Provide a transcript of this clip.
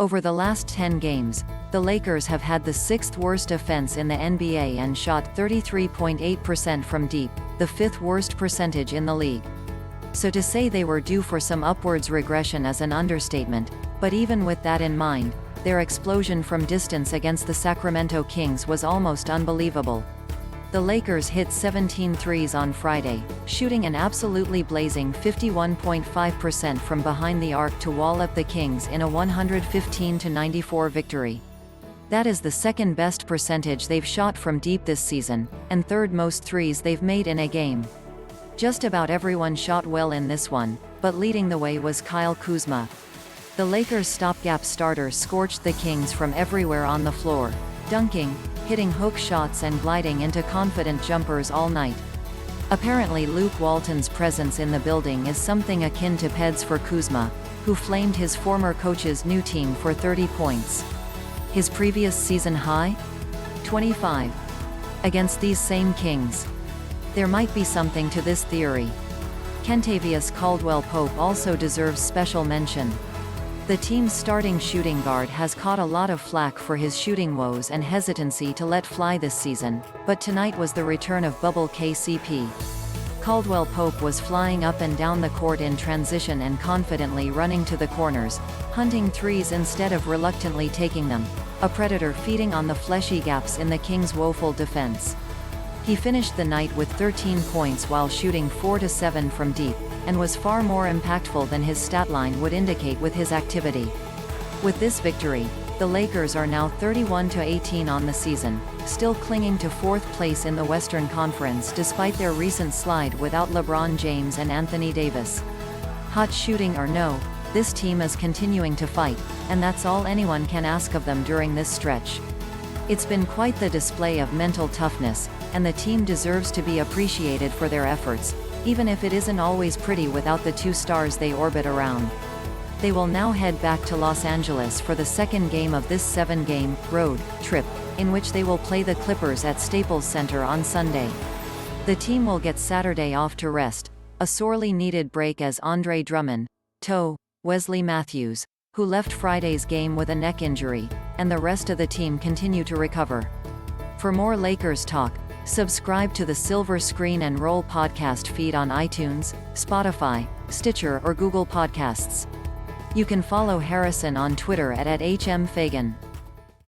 Over the last 10 games, the Lakers have had the 6th worst offense in the NBA and shot 33.8% from deep, the 5th worst percentage in the league. So to say they were due for some upwards regression is an understatement, but even with that in mind, their explosion from distance against the Sacramento Kings was almost unbelievable. The Lakers hit 17 threes on Friday, shooting an absolutely blazing 51.5% from behind the arc to wall up the Kings in a 115-94 victory. That is the second best percentage they've shot from deep this season, and third most threes they've made in a game. Just about everyone shot well in this one, but leading the way was Kyle Kuzma. The Lakers' stopgap starter scorched the Kings from everywhere on the floor, dunking, hitting hook shots and gliding into confident jumpers all night. Apparently Luke Walton's presence in the building is something akin to Peds for Kuzma, who flamed his former coach's new team for 30 points. His previous season high? 25. Against these same Kings. There might be something to this theory. Kentavious Caldwell-Pope also deserves special mention. The team's starting shooting guard has caught a lot of flack for his shooting woes and hesitancy to let fly this season, but tonight was the return of Bubble KCP. Caldwell-Pope was flying up and down the court in transition and confidently running to the corners, hunting threes instead of reluctantly taking them, a predator feeding on the fleshy gaps in the Kings' woeful defense. He finished the night with 13 points while shooting 4-7 from deep, and was far more impactful than his stat line would indicate with his activity. With this victory, the Lakers are now 31-18 on the season, still clinging to 4th place in the Western Conference despite their recent slide without LeBron James and Anthony Davis. Hot shooting or no, this team is continuing to fight, and that's all anyone can ask of them during this stretch. It's been quite the display of mental toughness, and the team deserves to be appreciated for their efforts, even if it isn't always pretty without the 2 stars they orbit around. They will now head back to Los Angeles for the second game of this 7-game road trip, in which they will play the Clippers at Staples Center on Sunday. The team will get Saturday off to rest, a sorely needed break as Andre Drummond, Wesley Matthews, who left Friday's game with a neck injury, and the rest of the team continue to recover. For more Lakers talk, subscribe to the Silver Screen and Roll podcast feed on iTunes, Spotify, Stitcher or Google Podcasts. You can follow Harrison on Twitter at @HMFagan.